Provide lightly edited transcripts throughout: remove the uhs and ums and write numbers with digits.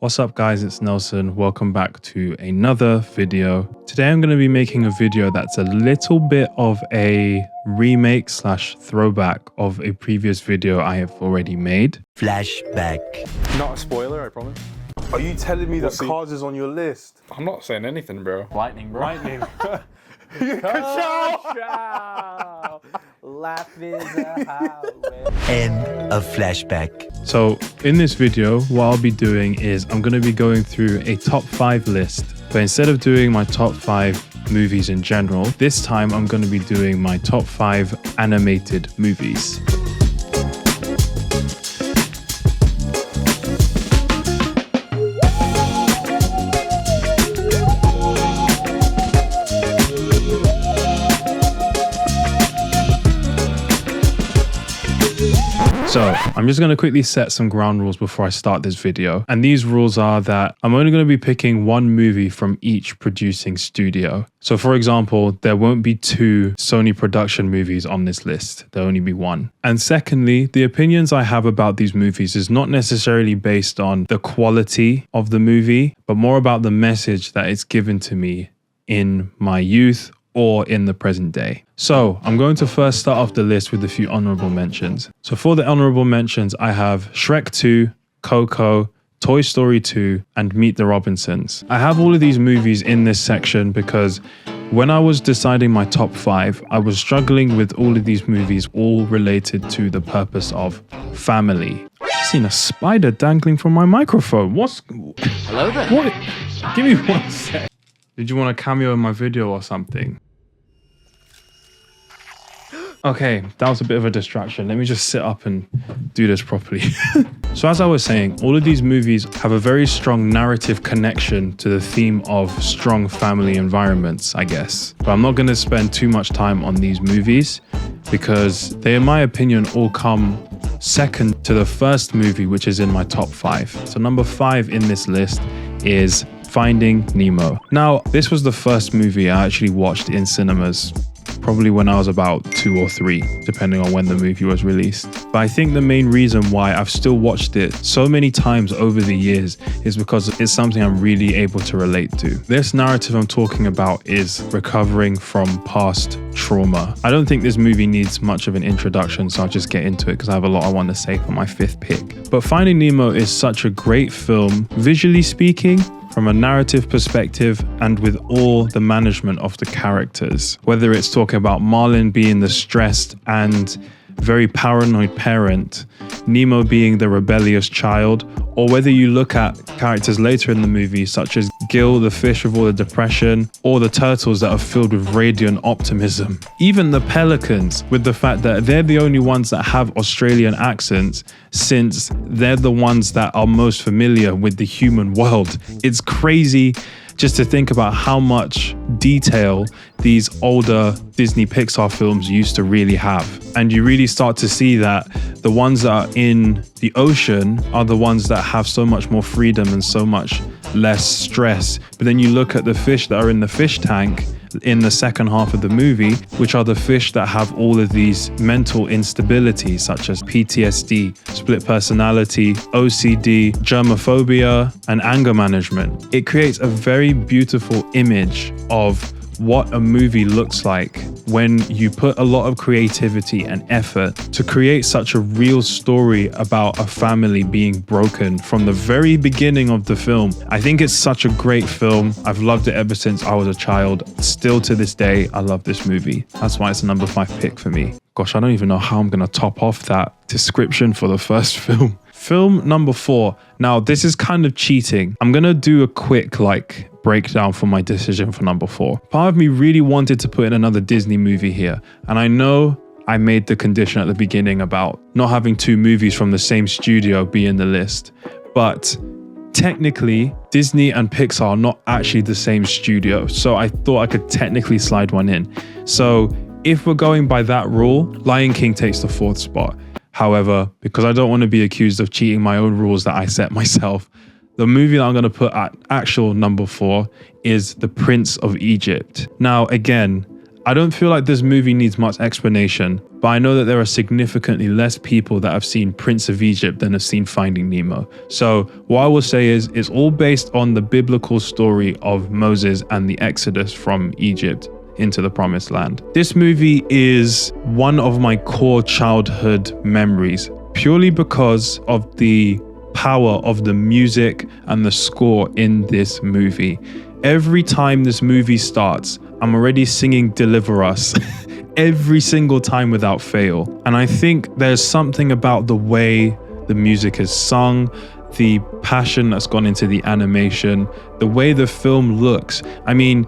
What's up guys, it's Nelson. Welcome back to another video. Today I'm going to be making a video that's a little bit of a remake slash throwback of a previous video I have already made. Flashback. Not a spoiler, I promise. Are you telling me that Cars is on your list? I'm not saying anything, bro. Lightning, bro. Lightning. Life is a highway. End of flashback. So in this video, what I'll be doing is I'm going to be going through a top 5 list. But instead of doing my top 5 movies in general, this time I'm going to be doing my top 5 animated movies. So I'm just going to quickly set some ground rules before I start this video. And these rules are that I'm only going to be picking one movie from each producing studio. So for example, there won't be 2 Sony production movies on this list. There'll only be 1. And secondly, the opinions I have about these movies is not necessarily based on the quality of the movie, but more about the message that it's given to me in my youth or in the present day. So I'm going to first start off the list with a few honorable mentions. So for the honorable mentions, I have Shrek 2, Coco, Toy Story 2, and Meet the Robinsons. I have all of these movies in this section because when I was deciding my top 5, I was struggling with all of these movies, all related to the purpose of family. I've seen a spider dangling from my microphone. Hello there. What? Give me 1 sec. Did you want a cameo in my video or something? Okay, that was a bit of a distraction. Let me just sit up and do this properly. So as I was saying, all of these movies have a very strong narrative connection to the theme of strong family environments, I guess. But I'm not going to spend too much time on these movies because they, in my opinion, all come second to the first movie, which is in my top 5. So number 5 in this list is Finding Nemo. Now, this was the first movie I actually watched in cinemas, probably when I was about 2 or 3, depending on when the movie was released. But I think the main reason why I've still watched it so many times over the years is because it's something I'm really able to relate to. This narrative I'm talking about is recovering from past trauma. I don't think this movie needs much of an introduction, so I'll just get into it because I have a lot I want to say for my 5th pick. But Finding Nemo is such a great film, visually speaking, from a narrative perspective, and with all the management of the characters. Whether it's talking about Marlin being the stressed and very paranoid parent, Nemo being the rebellious child, or whether you look at characters later in the movie such as Gil, the fish with all the depression, or the turtles that are filled with radiant optimism. Even the pelicans, with the fact that they're the only ones that have Australian accents, since they're the ones that are most familiar with the human world. It's crazy just to think about how much detail these older Disney Pixar films used to really have. And you really start to see that the ones that are in the ocean are the ones that have so much more freedom and so much less stress. But then you look at the fish that are in the fish tank in the second half of the movie, which are the fish that have all of these mental instabilities such as PTSD, split personality, OCD, germophobia, and anger management. It creates a very beautiful image of what a movie looks like when you put a lot of creativity and effort to create such a real story about a family being broken from the very beginning of the film. I think it's such a great film. I've loved it ever since I was a child. Still to this day, I love this movie. That's why it's a number 5 pick for me. Gosh, I don't even know how I'm going to top off that description for the first film. Film number 4. Now, this is kind of cheating. I'm going to do a quick breakdown for my decision for number 4. Part of me really wanted to put in another Disney movie here. And I know I made the condition at the beginning about not having 2 movies from the same studio be in the list. But technically, Disney and Pixar are not actually the same studio. So I thought I could technically slide one in. So if we're going by that rule, Lion King takes the 4th spot. However, because I don't want to be accused of cheating my own rules that I set myself, the movie that I'm going to put at actual number 4 is The Prince of Egypt. Now, again, I don't feel like this movie needs much explanation, but I know that there are significantly less people that have seen Prince of Egypt than have seen Finding Nemo. So what I will say is it's all based on the biblical story of Moses and the Exodus from Egypt into the Promised Land. This movie is one of my core childhood memories, purely because of the power of the music and the score in this movie. Every time this movie starts, I'm already singing Deliver Us every single time without fail. And I think there's something about the way the music is sung, the passion that's gone into the animation, the way the film looks. I mean,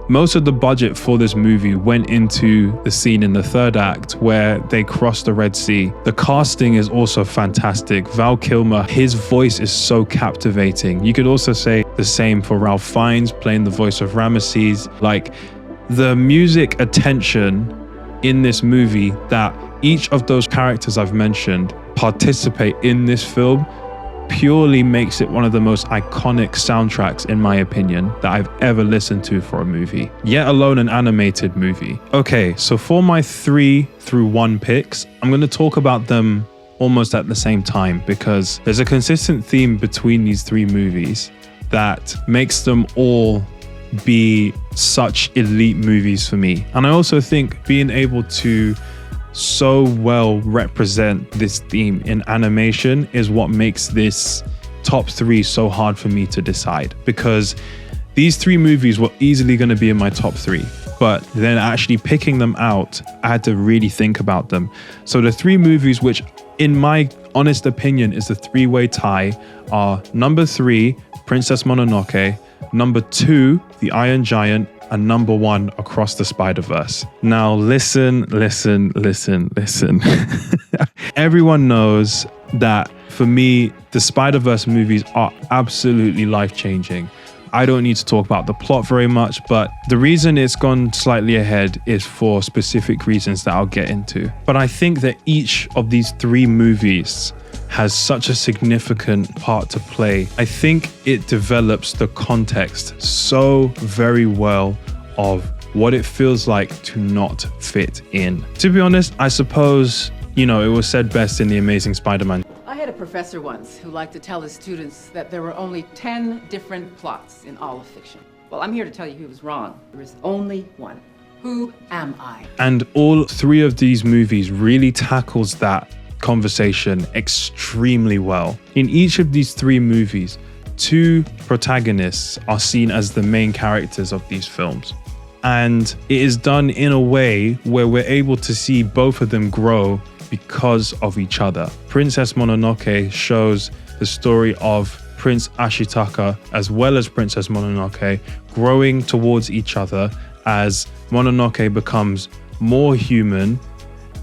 most of the budget for this movie went into the scene in the third act where they cross the Red Sea. The casting is also fantastic. Val Kilmer, his voice is so captivating. You could also say the same for Ralph Fiennes playing the voice of Ramesses. Like, the music attention in this movie that each of those characters I've mentioned participate in this film purely makes it one of the most iconic soundtracks, in my opinion, that I've ever listened to for a movie, yet alone an animated movie. Okay, so for my 3 through 1 picks, I'm going to talk about them almost at the same time because there's a consistent theme between these 3 movies that makes them all be such elite movies for me. And I also think being able to so well represent this theme in animation is what makes this top 3 so hard for me to decide, because these 3 movies were easily going to be in my top 3, but then actually picking them out, I had to really think about them. So the 3 movies which, in my honest opinion, is the 3-way tie are number 3, Princess Mononoke, number 2, The Iron Giant, and number 1, Across the Spider-Verse. Now listen. Everyone knows that for me, the Spider-Verse movies are absolutely life-changing. I don't need to talk about the plot very much, but the reason it's gone slightly ahead is for specific reasons that I'll get into. But I think that each of these 3 movies has such a significant part to play. I think it develops the context so very well of what it feels like to not fit in. To be honest, I suppose, it was said best in The Amazing Spider-Man. I had a professor once who liked to tell his students that there were only 10 different plots in all of fiction. Well, I'm here to tell you he was wrong. There is only one. Who am I? And all 3 of these movies really tackles that conversation extremely well. In each of these 3 movies, 2 protagonists are seen as the main characters of these films. And it is done in a way where we're able to see both of them grow because of each other. Princess Mononoke shows the story of Prince Ashitaka as well as Princess Mononoke growing towards each other as Mononoke becomes more human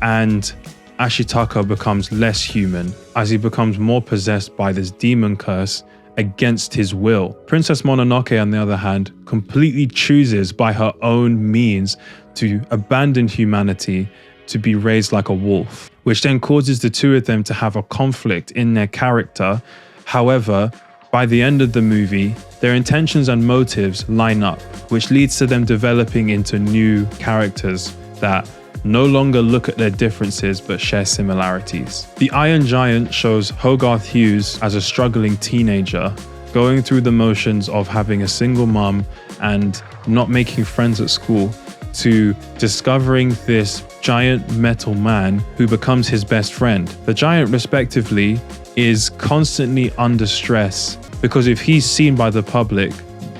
and Ashitaka becomes less human as he becomes more possessed by this demon curse against his will. Princess Mononoke, on the other hand, completely chooses by her own means to abandon humanity to be raised like a wolf, which then causes the 2 of them to have a conflict in their character. However, by the end of the movie, their intentions and motives line up, which leads to them developing into new characters that no longer look at their differences but share similarities. The Iron Giant shows Hogarth Hughes as a struggling teenager, going through the motions of having a single mum and not making friends at school, to discovering this giant metal man who becomes his best friend. The giant, respectively, is constantly under stress because if he's seen by the public,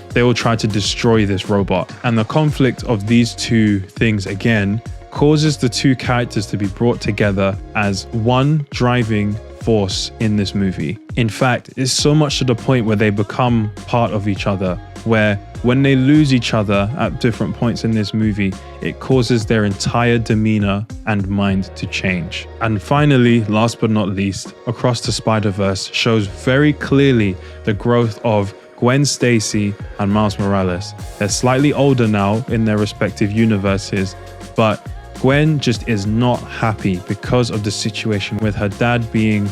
they will try to destroy this robot. And the conflict of these 2 things again causes the 2 characters to be brought together as one driving force in this movie. In fact, it's so much to the point where they become part of each other, where when they lose each other at different points in this movie, it causes their entire demeanor and mind to change. And finally, last but not least, Across the Spider-Verse shows very clearly the growth of Gwen Stacy and Miles Morales. They're slightly older now in their respective universes, but Gwen just is not happy because of the situation with her dad being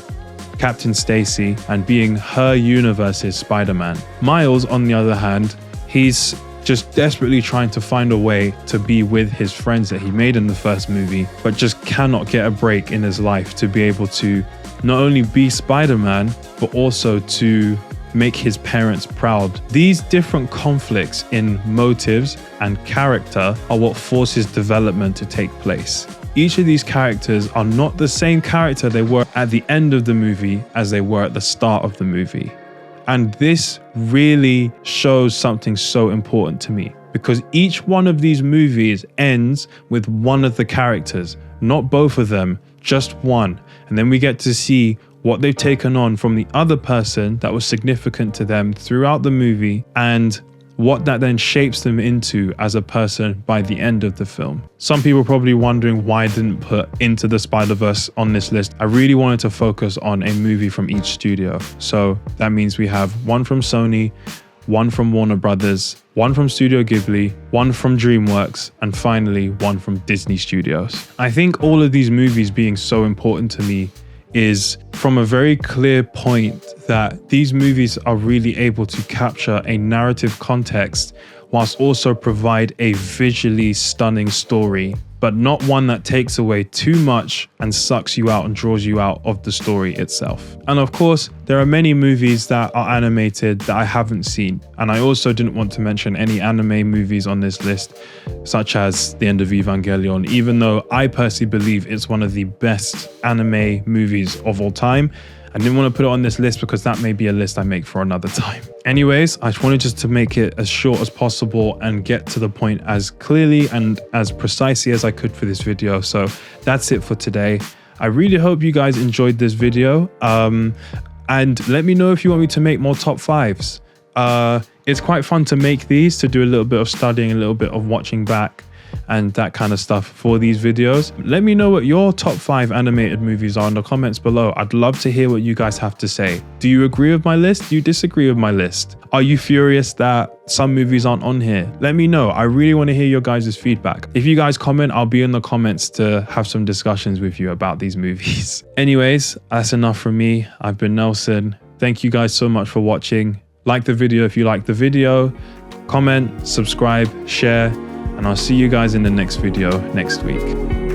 Captain Stacy and being her universe's Spider-Man. Miles, on the other hand, he's just desperately trying to find a way to be with his friends that he made in the first movie, but just cannot get a break in his life to be able to not only be Spider-Man, but also to make his parents proud. These different conflicts in motives and character are what forces development to take place. Each of these characters are not the same character they were at the end of the movie as they were at the start of the movie. And this really shows something so important to me, because each one of these movies ends with one of the characters, not both of them, just one. And then we get to see what they've taken on from the other person that was significant to them throughout the movie, and what that then shapes them into as a person by the end of the film. Some people are probably wondering why I didn't put Into the Spider-Verse on this list. I really wanted to focus on a movie from each studio. So that means we have one from Sony, one from Warner Brothers, one from Studio Ghibli, one from DreamWorks, and finally one from Disney Studios. I think all of these movies being so important to me is from a very clear point that these movies are really able to capture a narrative context whilst also provide a visually stunning story, but not one that takes away too much and sucks you out and draws you out of the story itself. And of course, there are many movies that are animated that I haven't seen. And I also didn't want to mention any anime movies on this list, such as The End of Evangelion, even though I personally believe it's one of the best anime movies of all time. I didn't want to put it on this list because that may be a list I make for another time. Anyways, I just wanted just to make it as short as possible and get to the point as clearly and as precisely as I could for this video. So that's it for today. I really hope you guys enjoyed this video. And let me know if you want me to make more top fives. It's quite fun to make these, to do a little bit of studying, a little bit of watching back and that kind of stuff for these videos. Let me know what your top 5 animated movies are in the comments below. I'd love to hear what you guys have to say. Do you agree with my list? Do you disagree with my list? Are you furious that some movies aren't on here? Let me know. I really want to hear your guys' feedback. If you guys comment, I'll be in the comments to have some discussions with you about these movies. Anyways, that's enough from me. I've been Nelson. Thank you guys so much for watching. Like the video if you like the video. Comment, subscribe, share. And I'll see you guys in the next video next week.